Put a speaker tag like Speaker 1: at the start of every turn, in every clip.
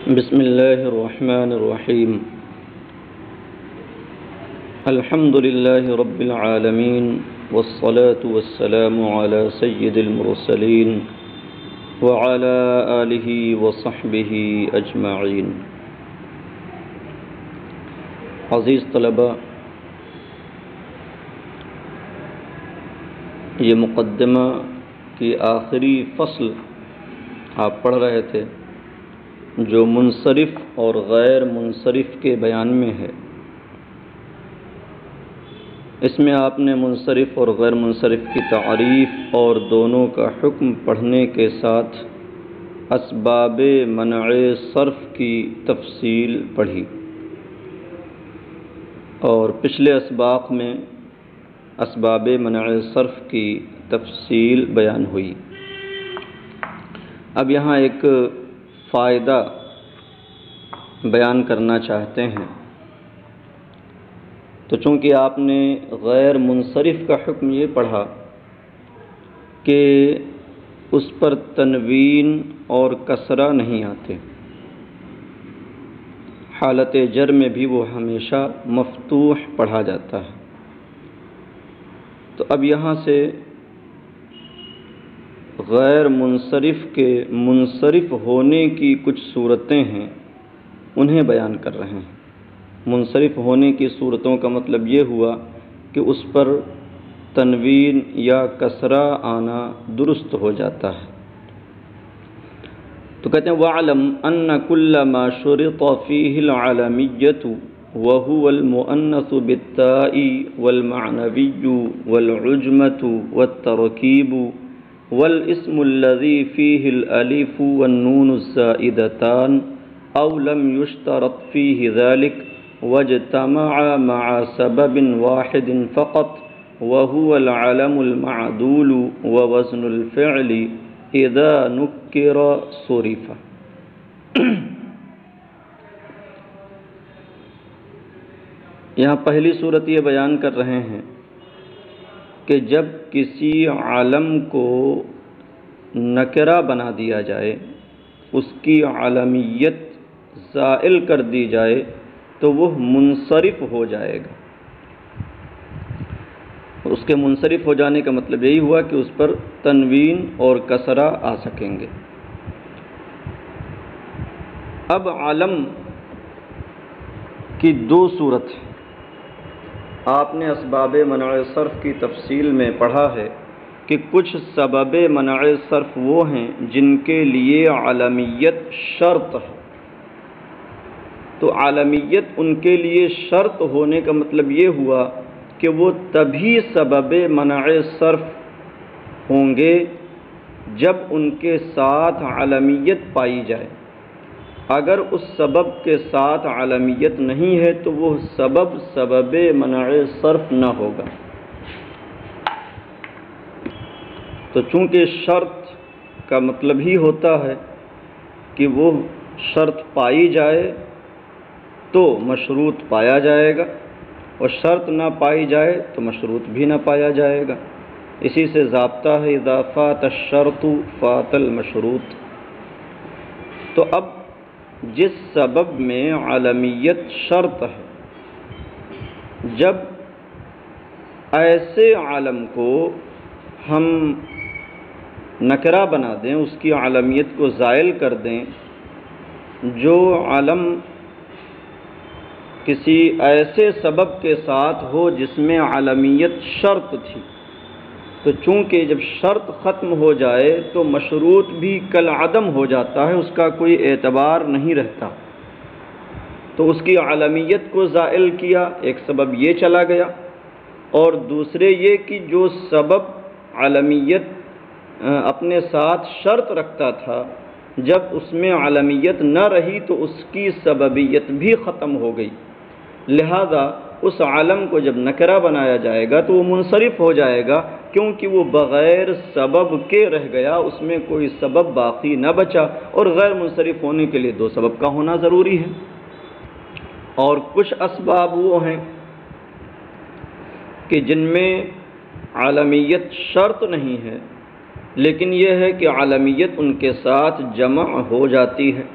Speaker 1: بسم اللہ الرحمن الرحیم الحمد للہ رب العالمین والصلاة والسلام علی سید المرسلین وعلی آلہ وصحبہ اجمعین۔ عزیز طلباء، یہ مقدمہ کی آخری فصل آپ پڑھ رہے تھے جو منصرف اور غیر منصرف کے بیان میں ہے۔ اس میں آپ نے منصرف اور غیر منصرف کی تعریف اور دونوں کا حکم پڑھنے کے ساتھ اسباب منع صرف کی تفصیل پڑھی، اور پچھلے اسباق میں اسباب منع صرف کی تفصیل بیان ہوئی۔ اب یہاں ایک فائدہ بیان کرنا چاہتے ہیں، تو چونکہ آپ نے غیر منصرف کا حکم یہ پڑھا کہ اس پر تنوین اور کسرہ نہیں آتے، حالت جر میں بھی وہ ہمیشہ مفتوح پڑھا جاتا ہے، تو اب یہاں سے غیر منصرف کے منصرف ہونے کی کچھ صورتیں ہیں، انہیں بیان کر رہے ہیں۔ منصرف ہونے کی صورتوں کا مطلب یہ ہوا کہ اس پر تنوین یا کسرہ آنا درست ہو جاتا ہے۔ تو کہتے ہیں وَاعْلَمْ أَنَّ كُلَّ مَا شُرِطَ فِيهِ الْعَلَمِيَّةُ وَهُوَ الْمُؤَنَّثُ بِالتَّاءِ وَالْمَعْنَوِيُّ وَالْعُجْمَةُ وَالتَّرْكِيبُ والاسم الذي فيه الالف والنون الزائدتان او لم يشترط فيه ذلك واجتمع مع سبب واحد فقط وهو العلم المعدول ووزن الفعل اذا نكر صرف۔ یہاں پہلی صورت یہ بیان کر رہے ہیں کہ جب کسی علم کو نکرہ بنا دیا جائے، اس کی علمیت زائل کر دی جائے تو وہ منصرف ہو جائے گا۔ اس کے منصرف ہو جانے کا مطلب یہی ہوا کہ اس پر تنوین اور کسرہ آ سکیں گے۔ اب علم کی دو صورت ہیں، آپ نے اسباب منع صرف کی تفصیل میں پڑھا ہے کہ کچھ سبب منع صرف وہ ہیں جن کے لیے علمیت شرط ہے، تو علمیت ان کے لیے شرط ہونے کا مطلب یہ ہوا کہ وہ تبھی سبب منع صرف ہوں گے جب ان کے ساتھ علمیت پائی جائے۔ اگر اس سبب کے ساتھ علمیت نہیں ہے تو وہ سبب منع صرف نہ ہوگا۔ تو چونکہ شرط کا مطلب ہی ہوتا ہے کہ وہ شرط پائی جائے تو مشروط پایا جائے گا، اور شرط نہ پائی جائے تو مشروط بھی نہ پایا جائے گا۔ اسی سے ضابطہ ہے اذا فات الشرط فات المشروط۔ تو اب جس سبب میں علمیت شرط ہے، جب ایسے علم کو ہم نکرہ بنا دیں، اس کی علمیت کو زائل کر دیں، جو علم کسی ایسے سبب کے ساتھ ہو جس میں علمیت شرط تھی، تو چونکہ جب شرط ختم ہو جائے تو مشروط بھی کالعدم ہو جاتا ہے، اس کا کوئی اعتبار نہیں رہتا۔ تو اس کی علمیت کو زائل کیا، ایک سبب یہ چلا گیا، اور دوسرے یہ کہ جو سبب علمیت اپنے ساتھ شرط رکھتا تھا، جب اس میں علمیت نہ رہی تو اس کی سببیت بھی ختم ہو گئی، لہذا اس علم کو جب نکرہ بنایا جائے گا تو وہ منصرف ہو جائے گا، کیونکہ وہ بغیر سبب کے رہ گیا، اس میں کوئی سبب باقی نہ بچا، اور غیر منصرف ہونے کے لیے دو سبب کا ہونا ضروری ہے۔ اور کچھ اسباب وہ ہیں کہ جن میں علمیت شرط نہیں ہے، لیکن یہ ہے کہ علمیت ان کے ساتھ جمع ہو جاتی ہے۔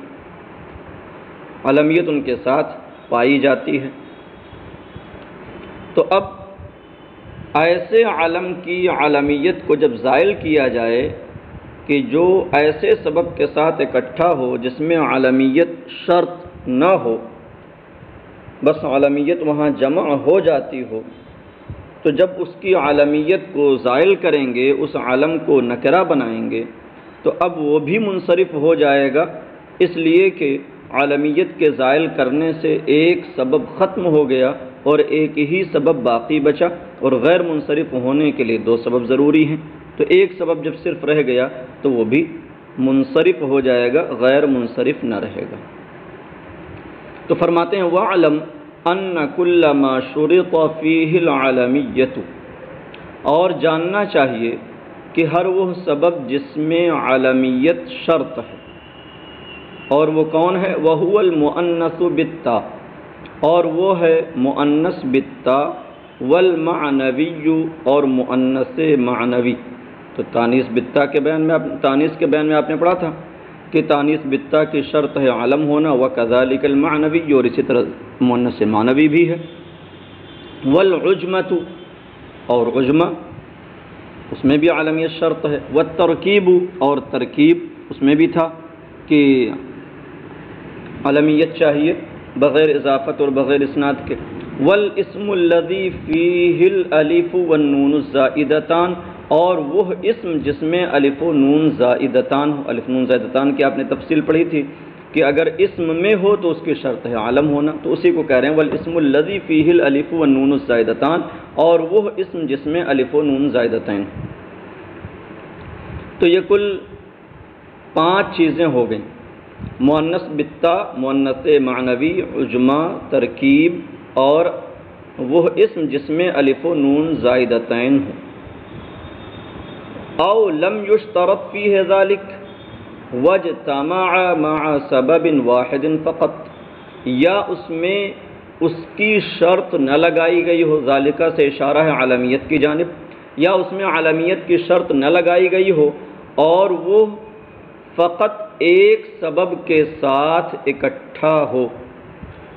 Speaker 1: علمیت ان کے ساتھ پائی جاتی ہے۔ تو اب ایسے علم کی علمیت کو جب زائل کیا جائے کہ جو ایسے سبب کے ساتھ اکٹھا ہو جس میں علمیت شرط نہ ہو، بس علمیت وہاں جمع ہو جاتی ہو، تو جب اس کی علمیت کو زائل کریں گے، اس علم کو نکرہ بنائیں گے، تو اب وہ بھی منصرف ہو جائے گا، اس لیے کہ علمیت کے زائل کرنے سے ایک سبب ختم ہو گیا اور ایک ہی سبب باقی بچا، اور غیر منصرف ہونے کے لیے دو سبب ضروری ہیں، تو ایک سبب جب صرف رہ گیا تو وہ بھی منصرف ہو جائے گا، غیر منصرف نہ رہے گا۔ تو فرماتے ہیں وَعْلَمْ أَنَّ كُلَّ مَا شُرِطَ فِيهِ الْعَلَمِيَّةُ، اور جاننا چاہیے کہ ہر وہ سبب جس میں علمیت شرط ہے، اور وہ کون ہے؟ وَهُوَ الْمُؤَنَّثُ بِالتَّاء، اور وہ ہے مؤنث بالتاء، وَالْمَعْنَوِيُّ، اور مؤنث معنوی۔ تو تانیث بالتاء کے بیان میں تانیث کے بیان میں آپ نے پڑھا تھا کہ تانیث بالتاء کی شرط ہے علم ہونا، وَكَذَلِكَ الْمَعْنَوِيُّ، اور اسی طرح مؤنث معنوی بھی ہے۔ وَالْعُجْمَةُ، اور عجمہ اس میں بھی علمیت شرط ہے۔ وَالتَّرْکِیبُ، اور ترکیب اس میں بھی تھا کہ علمیت چاہیے بغیر اضافت اور بغیر اسناد کے۔ وَالْإِسْمُ الَّذِي فِيهِ الْأَلِفُ وَالنُّونُ الزَّائِدَتان، اور وہ اسم جس میں الف و نون زائدتان ہو۔ الف نون زائدتان کی آپ نے تفصیل پڑھی تھی کہ اگر اسم میں ہو تو اس کی شرط ہے علم ہونا، تو اسی کو کہہ رہے ہیں وَالْإِسْمُ الَّذِي فِيهِ الْأَلِفُ وَالنُّونُ الزَّائِدَتان، اور وہ اسم جس میں الف و نون زائدتین۔ تو یہ کل 5 چیزیں ہو گئیں، مؤنث بالتاء، مؤنث معنوی، عجمہ، ترکیب، اور وہ اسم جس میں الف و نون زائدتین ہو۔ او لم یشترط فیہ ذالک واجتمع مع سبب واحد فقط، یا اس میں اس کی شرط نہ لگائی گئی ہو، ذالکہ سے اشارہ ہے علمیت کی جانب، یا اس میں علمیت کی شرط نہ لگائی گئی ہو اور وہ فقط ایک سبب کے ساتھ اکٹھا ہو،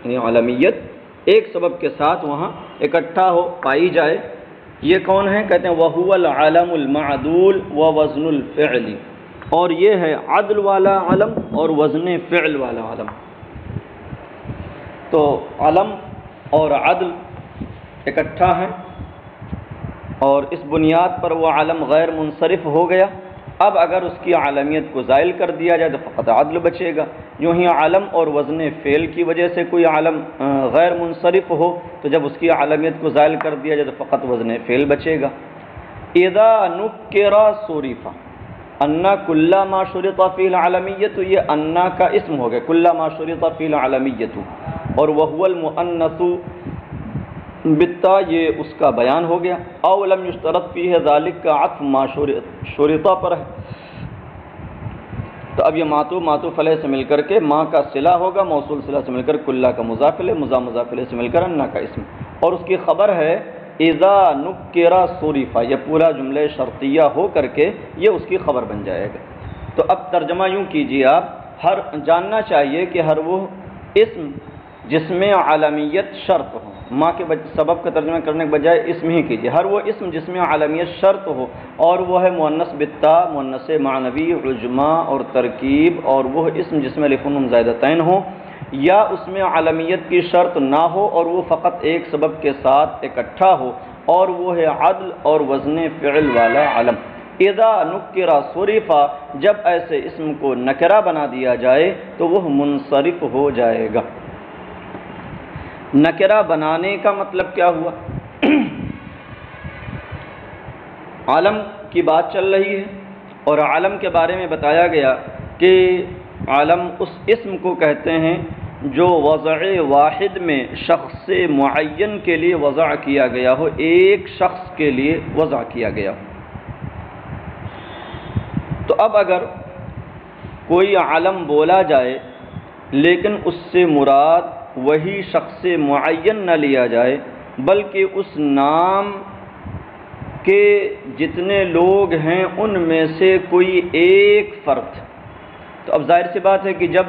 Speaker 1: یعنی علمیت ایک سبب کے ساتھ وہاں اکٹھا ہو پائی جائے۔ یہ کون ہے؟ کہتے ہیں وَهُوَ الْعَلَمُ الْمَعْدُولُ وَوَزْنُ الْفِعْلِ، اور یہ ہے عدل والا علم اور وزن فعل والا علم۔ تو علم اور عدل اکٹھا ہیں، اور اس بنیاد پر وہ علم غیر منصرف ہو گیا۔ اب اگر اس کی علمیت کو زائل کر دیا جائے تو فقط عدل بچے گا۔ یوں ہی علم اور وزن فعل کی وجہ سے کوئی علم غیر منصرف ہو تو جب اس کی علمیت کو زائل کر دیا جائے تو فقط وزن فعل بچے گا۔ اذا نکر صرف ان کل ما شرط فی العلمیت، یہ ان کا اسم ہو گیا، کل ما شرط فی العلمیت، اور وهو المؤنث بالتاء یہ اس کا بیان ہو گیا۔ او لم یشترط فیہ ذالک کا عطف ما شرطہ پر ہے۔ تو اب یہ معطوف علیہ سے مل کر کے ما کا صلہ ہوگا، موصول صلہ سے مل کر کلہ کا مضاف الیہ، مضاف الیہ سے مل کر انا کا اسم، اور اس کی خبر ہے اذا نکر صرف، یہ پورا جملہ شرطیہ ہو کر کے یہ اس کی خبر بن جائے گا۔ تو اب ترجمہ یوں کیجیے آپ، جاننا چاہیے کہ ہر وہ اسم جس میں علمیت شرط ہو، ماں کے سبب کا ترجمہ کرنے کے بجائے اسم ہی کیجیے، ہر وہ اسم جس میں علمیت شرط ہو، اور وہ ہے مؤنث بالتاء، مؤنث معنوی، عجمہ اور ترکیب، اور وہ اسم جس میں الف و نون زائدتین ہو، یا اس میں علمیت کی شرط نہ ہو اور وہ فقط ایک سبب کے ساتھ اکٹھا ہو، اور وہ ہے عدل اور وزن فعل والا علم۔ اذا نکر صرف، جب ایسے اسم کو نکرہ بنا دیا جائے تو وہ منصرف ہو جائے گا۔ نکرہ بنانے کا مطلب کیا ہوا؟ علم کی بات چل رہی ہے، اور علم کے بارے میں بتایا گیا کہ علم اس اسم کو کہتے ہیں جو وضع واحد میں شخص معین کے لیے وضع کیا گیا ہو، ایک شخص کے لیے وضع کیا گیا ہو۔ تو اب اگر کوئی علم بولا جائے لیکن اس سے مراد وہی شخص معین نہ لیا جائے بلکہ اس نام کے جتنے لوگ ہیں ان میں سے کوئی ایک فرد، تو اب ظاہر سی بات ہے کہ جب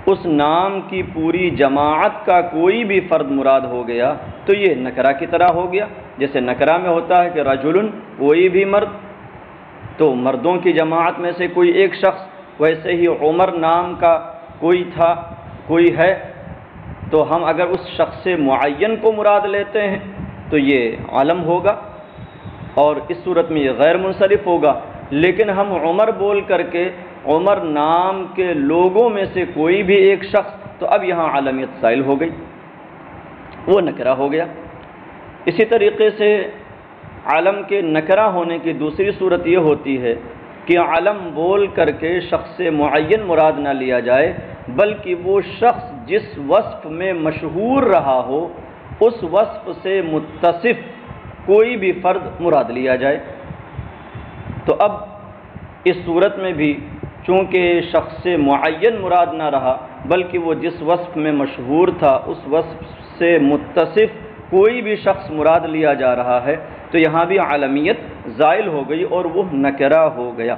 Speaker 1: اس نام کی پوری جماعت کا کوئی بھی فرد مراد ہو گیا تو یہ نکرہ کی طرح ہو گیا۔ جیسے نکرہ میں ہوتا ہے کہ رجل کوئی بھی مرد، تو مردوں کی جماعت میں سے کوئی ایک شخص، ویسے ہی عمر نام کا کوئی تھا، کوئی ہے، تو ہم اگر اس شخص معین کو مراد لیتے ہیں تو یہ علم ہوگا اور اس صورت میں یہ غیر منصرف ہوگا۔ لیکن ہم عمر بول کر کے عمر نام کے لوگوں میں سے کوئی بھی ایک شخص، تو اب یہاں علمیت زائل ہو گئی، وہ نکرہ ہو گیا۔ اسی طریقے سے علم کے نکرہ ہونے کی دوسری صورت یہ ہوتی ہے کہ علم بول کر کے شخص معین مراد نہ لیا جائے، بلکہ وہ شخص جس وصف میں مشہور رہا ہو اس وصف سے متصف کوئی بھی فرد مراد لیا جائے۔ تو اب اس صورت میں بھی چونکہ شخص معین مراد نہ رہا، بلکہ وہ جس وصف میں مشہور تھا اس وصف سے متصف کوئی بھی شخص مراد لیا جا رہا ہے، تو یہاں بھی علمیت زائل ہو گئی اور وہ نکرہ ہو گیا۔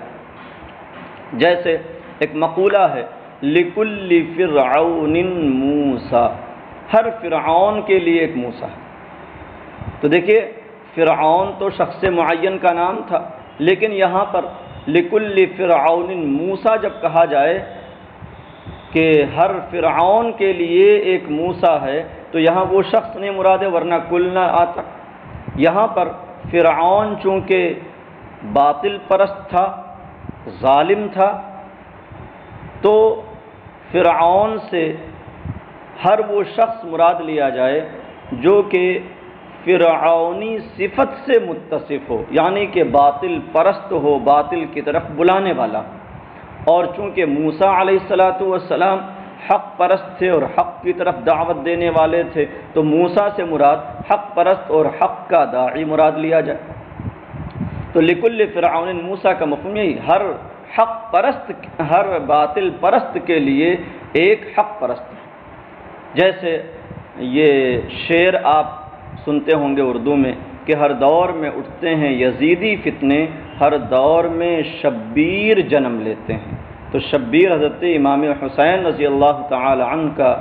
Speaker 1: جیسے ایک مقولہ ہے لِكُلِّ فِرْعَوْنٍ مُوسَى، ہر فرعون کے لیے ایک موسیٰ ہے۔ تو دیکھیے فرعون تو شخص معین کا نام تھا، لیکن یہاں پر لِكُلِّ فِرْعَوْنٍ مُوسَى جب کہا جائے کہ ہر فرعون کے لیے ایک موسیٰ ہے، تو یہاں وہ شخص نہیں مراد ہے، ورنہ کل نہ آتا۔ یہاں پر فرعون چونکہ باطل پرست تھا، ظالم تھا، تو فرعون سے ہر وہ شخص مراد لیا جائے جو کہ فرعونی صفت سے متصف ہو، یعنی کہ باطل پرست ہو، باطل کی طرف بلانے والا۔ اور چونکہ موسیٰ علیہ السلام حق پرست تھے اور حق کی طرف دعوت دینے والے تھے، تو موسیٰ سے مراد حق پرست اور حق کا داعی مراد لیا جائے۔ تو لِكُلِّ فِرْعَوْنٍ مُوسَى کا مفہوم یہی، ہر حق پرست، ہر باطل پرست کے لیے ایک حق پرست ہے۔ جیسے یہ شعر آپ سنتے ہوں گے اردو میں کہ ہر دور میں اٹھتے ہیں یزیدی فتنے، ہر دور میں شبیر جنم لیتے ہیں۔ تو شبیر حضرت امام حسین رضی اللہ تعالی عنہ کا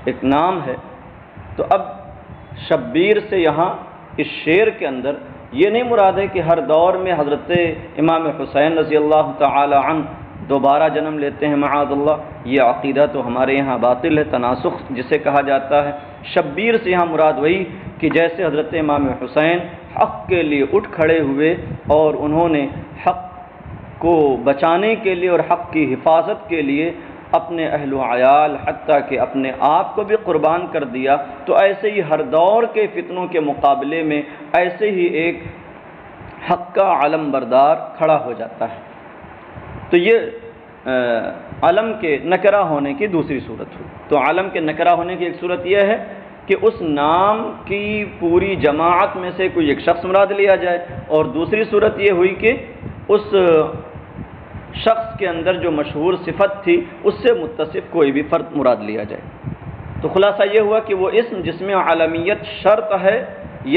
Speaker 1: ایک نام ہے۔ تو اب شبیر سے یہاں اس شعر کے اندر یہ نہیں مراد ہے کہ ہر دور میں حضرت امام حسین رضی اللہ تعالی عنہ دوبارہ جنم لیتے ہیں، معاذ اللہ، یہ عقیدہ تو ہمارے یہاں باطل ہے، تناسخ جسے کہا جاتا ہے۔ شبیر سے یہاں مراد وہی کہ جیسے حضرت امام حسین حق کے لیے اٹھ کھڑے ہوئے اور انہوں نے حق کو بچانے کے لیے اور حق کی حفاظت کے لیے اپنے اہل و عیال حتیٰ کہ اپنے آپ کو بھی قربان کر دیا، تو ایسے ہی ہر دور کے فتنوں کے مقابلے میں ایسے ہی ایک حق کا علم بردار کھڑا ہو جاتا ہے۔ تو یہ علم کے نکرہ ہونے کی دوسری صورت ہوئی۔ تو علم کے نکرہ ہونے کی ایک صورت یہ ہے کہ اس نام کی پوری جماعت میں سے کوئی ایک شخص مراد لیا جائے، اور دوسری صورت یہ ہوئی کہ اس شخص کے اندر جو مشہور صفت تھی اس سے متصف کوئی بھی فرد مراد لیا جائے۔ تو خلاصہ یہ ہوا کہ وہ اسم جس میں علمیت شرط ہے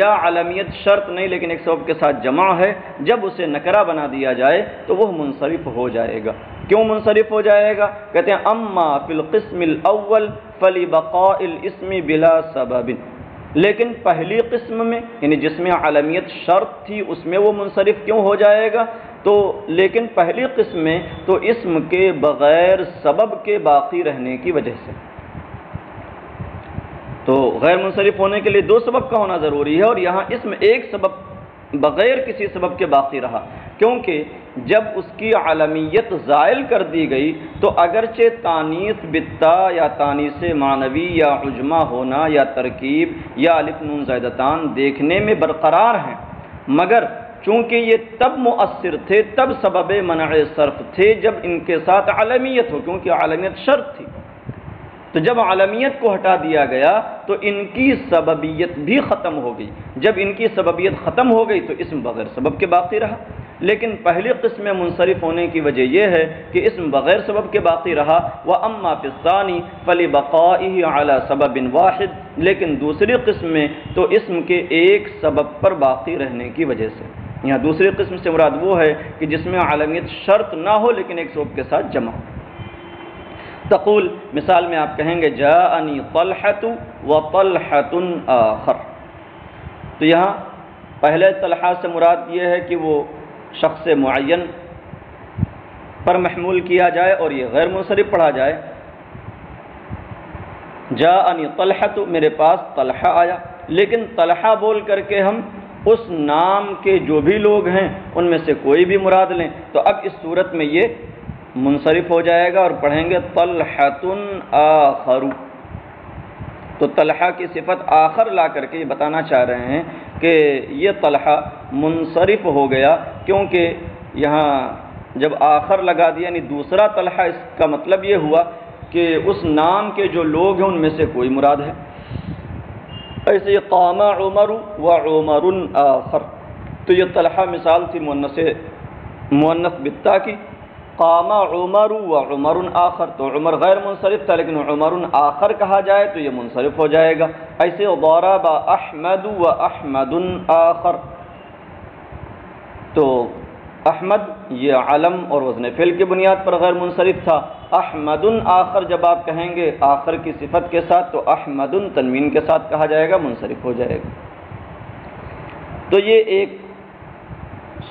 Speaker 1: یا علمیت شرط نہیں لیکن ایک سبب کے ساتھ جمع ہے، جب اسے نکرہ بنا دیا جائے تو وہ منصرف ہو جائے گا۔ کیوں منصرف ہو جائے گا؟ کہتے ہیں اما فی القسم الاول فلبقاء الاسم بلا سبب، لیکن پہلی قسم میں یعنی جس میں علمیت شرط تھی اس میں وہ منصرف کیوں ہو جائے گا؟ تو لیکن پہلی قسم میں تو اسم کے بغیر سبب کے باقی رہنے کی وجہ سے، تو غیر منصرف ہونے کے لیے دو سبب کا ہونا ضروری ہے، اور یہاں اسم ایک سبب بغیر کسی سبب کے باقی رہا، کیونکہ جب اس کی علمیت زائل کر دی گئی تو اگرچہ تانیث بالتا یا تانیث معنوی یا عجمہ ہونا یا ترکیب یا الف نون زائدتان دیکھنے میں برقرار ہیں، مگر چونکہ یہ تب مؤثر تھے، تب سبب منع صرف تھے جب ان کے ساتھ علمیت ہو، کیونکہ علمیت شرط تھی۔ تو جب علمیت کو ہٹا دیا گیا تو ان کی سببیت بھی ختم ہو گئی، جب ان کی سببیت ختم ہو گئی تو اسم بغیر سبب کے باقی رہا۔ لیکن پہلی قسم میں منصرف ہونے کی وجہ یہ ہے کہ اسم بغیر سبب کے باقی رہا، وَأَمَّا فِي الثَّانِي فَلِبَقَائِهِ عَلَى سَبَبٍ وَاحِدٍ، لیکن دوسری قسم میں تو اسم کے ایک سبب پر باقی رہنے کی وجہ سے۔ یہاں دوسری قسم سے مراد وہ ہے کہ جس میں علمیت شرط نہ ہو لیکن ایک سبب کے ساتھ جمع ہو۔ تقول مثال میں آپ کہیں گے جاءنی طلحۃ و طلحۃ آخر، تو یہاں پہلے طلحہ سے مراد یہ ہے کہ وہ شخص معین پر محمول کیا جائے اور یہ غیر منصرف پڑھا جائے۔ جاءنی طلحۃ، میرے پاس طلحہ آیا، لیکن طلحہ بول کر کے ہم اس نام کے جو بھی لوگ ہیں ان میں سے کوئی بھی مراد لیں تو اب اس صورت میں یہ منصرف ہو جائے گا اور پڑھیں گے طلحۃ آخر۔ تو طلحہ کی صفت آخر لا کر کے یہ بتانا چاہ رہے ہیں کہ یہ طلحہ منصرف ہو گیا، کیونکہ یہاں جب آخر لگا دیا یعنی دوسرا طلحہ، اس کا مطلب یہ ہوا کہ اس نام کے جو لوگ ہیں ان میں سے کوئی مراد ہے۔ ایسے یہ قام عمر و عمر آخر، تو یہ طلحہ مثال تھی مؤنث بالتا کی، قام عمر و عمر آخر، تو عمر غیر منصرف تھا لیکن عمر آخر کہا جائے تو یہ منصرف ہو جائے گا۔ ایسے ضرب احمد و احمد آخر، تو احمد یہ علم اور وزن فعل کی بنیاد پر غیر منصرف تھا۔ احمد آخر جب آپ کہیں گے آخر کی صفت کے ساتھ تو احمد تنوین کے ساتھ کہا جائے گا، منصرف ہو جائے گا۔ تو یہ ایک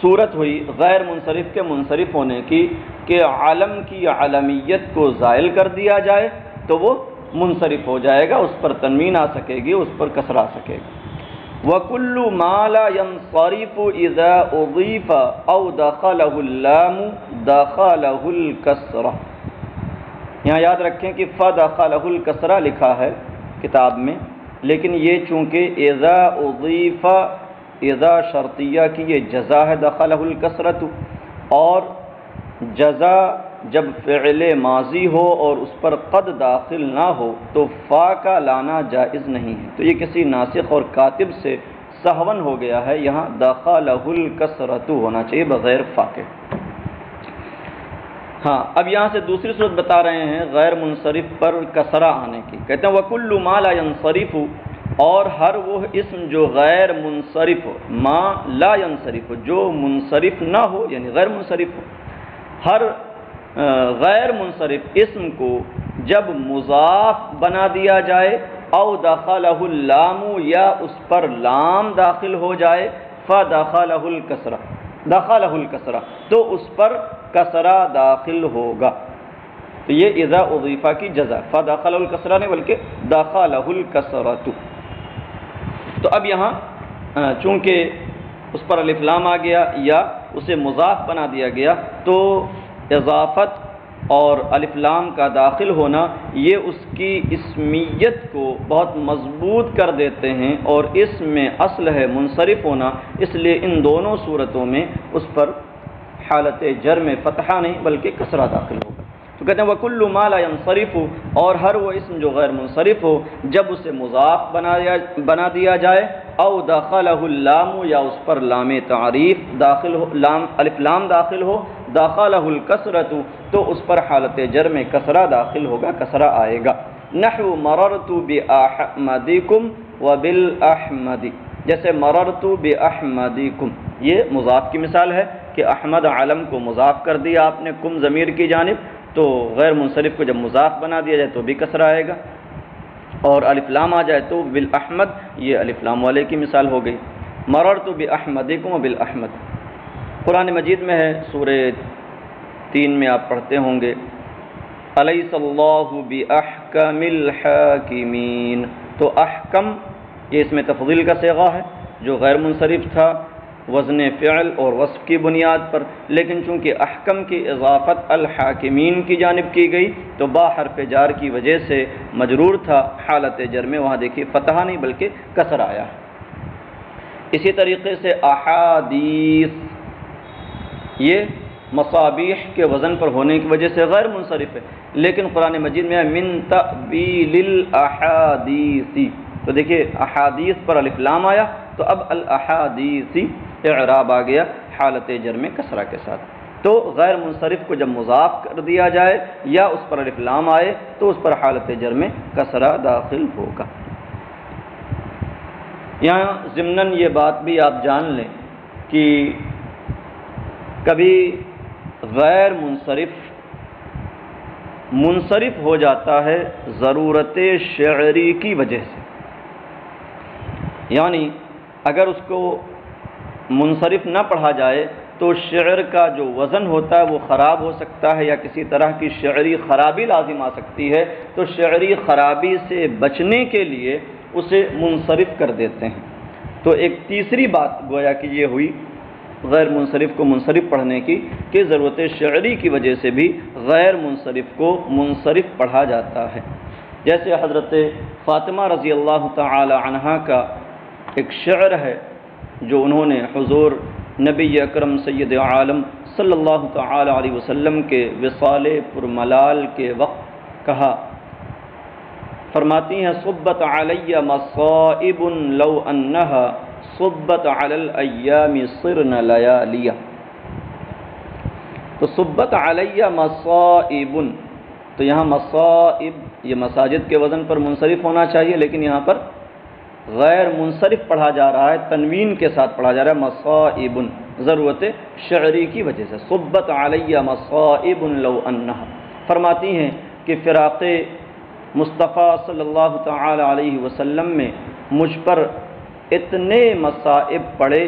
Speaker 1: صورت ہوئی غیر منصرف کے منصرف ہونے کی کہ علم کی علمیت کو زائل کر دیا جائے تو وہ منصرف ہو جائے گا، اس پر تنوین آ سکے گی، اس پر کسر آ سکے گا۔ وَكُلُّ مَا لَا يَنصَرِفُ إِذَا أُضِيفَ أَوْ دَخَلَهُ اللَّامُ دَخَلَهُ الْكَسْرَةُ، یہاں یاد رکھیں کہ فَدَخَلَهُ الْكَسْرَةُ لکھا ہے کتاب میں، لیکن یہ چونکہ اذا اضیف اذا شرطیہ کی یہ جزا ہے دخلہ الکسرۃ، اور جزا جب فعل ماضی ہو اور اس پر قد داخل نہ ہو تو فا کا لانا جائز نہیں ہے، تو یہ کسی ناسخ اور کاتب سے سہون ہو گیا ہے، یہاں دخلہ الکسرۃ ہونا چاہیے بغیر فا کے۔ ہاں اب یہاں سے دوسری صورت بتا رہے ہیں غیر منصرف پر کسرہ آنے کی، کہتے ہیں وَكُلُّ مَا لَا يَنصَرِفُ، اور ہر وہ اسم جو غیر منصرف ہو، ما لا ينصرف جو منصرف نہ ہو یعنی غیر منصرف ہو، ہر غیر منصرف اسم کو جب مضاف بنا دیا جائے او دخلہ اللام یا اس پر لام داخل ہو جائے فدخلہ الکسرہ تو اس پر کسرہ داخل ہوگا، تو یہ اذا اضیفہ کی جزا، فدخلہ الکسرہ نہیں بلکہ دخلہ الکسرۃ۔ تو اب یہاں چونکہ اس پر الف لام آ گیا یا اسے مضاف بنا دیا گیا تو اضافت اور الف لام کا داخل ہونا یہ اس کی اسمیت کو بہت مضبوط کر دیتے ہیں، اور اس میں اصل ہے منصرف ہونا، اس لیے ان دونوں صورتوں میں اس پر حالت جر میں فتحہ نہیں بلکہ کسرہ داخل ہوگا۔ تو کہتے ہیں وَكُلُّ مَا لَا يَنصَرِفُ، اور ہر وہ اسم جو غیر منصرف ہو جب اسے مضاف بنا دیا جائے او دخلہ اللام یا اس پر لام تعریف داخل ہو، الف لام داخل ہو، دخلہ الکسرۃ تو اس پر حالت جر میں کسرہ داخل ہوگا، کسرہ آئے گا۔ نحو مررت بأحمدکم وبالأحمد، جیسے مررت بأحمدکم، یہ مضاف کی مثال ہے کہ احمد علم کو مضاف کر دیا آپ نے کم ضمیر کی جانب، تو غیر منصرف کو جب مضاف بنا دیا جائے تو بھی کسرہ آئے گا، اور الف لام آ جائے تو بالاحمد، یہ الف لام والے کی مثال ہو گئی۔ مررت باحمدکم وبالاحمد قرآن مجید میں ہے، سورہ 3 میں آپ پڑھتے ہوں گے الیس اللہ باحکم الحاکمین، تو احکم یہ اس میں تفضیل کا صیغہ ہے جو غیر منصرف تھا وزن فعل اور وصف کی بنیاد پر، لیکن چونکہ احکم کی اضافت الحاکمین کی جانب کی گئی تو با حرف جار کی وجہ سے مجرور تھا، حالت جر میں وہاں دیکھیے فتحہ نہیں بلکہ کسر آیا ہے۔ اسی طریقے سے احادیث یہ مصابیح کے وزن پر ہونے کی وجہ سے غیر منصرف ہے، لیکن قرآن مجید میں من تأویل الاحادیث، تو دیکھیے احادیث پر الف لام آیا تو اب الاحادیث اعراب آ گیا حالت جر میں کسرہ کے ساتھ۔ تو غیر منصرف کو جب مضاف کر دیا جائے یا اس پر الف لام آئے تو اس پر حالت جر میں کسرہ داخل ہوگا۔ یہاں ضمناً یہ بات بھی آپ جان لیں کہ کبھی غیر منصرف منصرف ہو جاتا ہے ضرورت شعری کی وجہ سے، یعنی اگر اس کو منصرف نہ پڑھا جائے تو شعر کا جو وزن ہوتا ہے وہ خراب ہو سکتا ہے، یا کسی طرح کی شعری خرابی لازم آ سکتی ہے، تو شعری خرابی سے بچنے کے لیے اسے منصرف کر دیتے ہیں۔ تو ایک تیسری بات گویا کہ یہ ہوئی غیر منصرف کو منصرف پڑھنے کی، کہ ضرورت شعری کی وجہ سے بھی غیر منصرف کو منصرف پڑھا جاتا ہے۔ جیسے حضرت فاطمہ رضی اللہ تعالی عنہا کا ایک شعر ہے جو انہوں نے حضور نبی اکرم سید عالم صلی اللہ تعالی علیہ وسلم کے وصال پرملال کے وقت کہا، فرماتی ہیں صبت علی مصائب لو انہا صبت علی الایام صرن لیالیا۔ تو صبت علی مصائب، تو یہاں مصائب یہ مساجد کے وزن پر منصرف ہونا چاہیے، لیکن یہاں پر غیر منصرف پڑھا جا رہا ہے، تنوین کے ساتھ پڑھا جا رہا ہے مصائب، ضرورت شعری کی وجہ سے۔ صبت علی مصائب لو انہا، فرماتی ہیں کہ فراق مصطفیٰ صلی اللہ تعالی علیہ وسلم میں مجھ پر اتنے مصائب پڑے،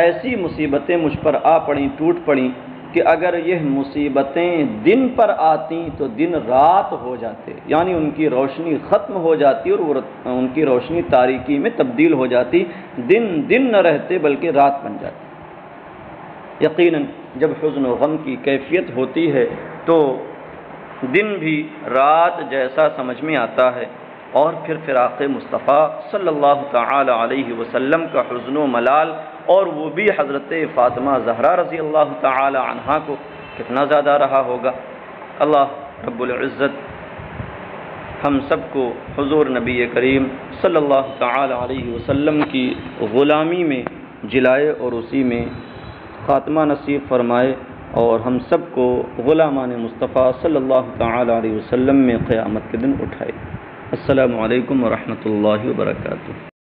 Speaker 1: ایسی مصیبتیں مجھ پر آ پڑیں، ٹوٹ پڑیں کہ اگر یہ مصیبتیں دن پر آتیں تو دن رات ہو جاتے، یعنی ان کی روشنی ختم ہو جاتی اور ان کی روشنی تاریکی میں تبدیل ہو جاتی، دن نہ رہتے بلکہ رات بن جاتی۔ یقیناً جب حزن و غم کی کیفیت ہوتی ہے تو دن بھی رات جیسا سمجھ میں آتا ہے، اور پھر فراق مصطفیٰ صلی اللہ تعالی علیہ وسلم کا حزن و ملال، اور وہ بھی حضرت فاطمہ زہرا رضی اللہ تعالی عنہا کو کتنا زیادہ رہا ہوگا۔ اللہ رب العزت ہم سب کو حضور نبی کریم صلی اللہ تعالی علیہ وسلم کی غلامی میں جلائے اور اسی میں خاتمہ نصیب فرمائے، اور ہم سب کو غلامان مصطفیٰ صلی اللہ تعالی علیہ وسلم میں قیامت کے دن اٹھائے۔ السلام علیکم ورحمۃ اللہ وبرکاتہ۔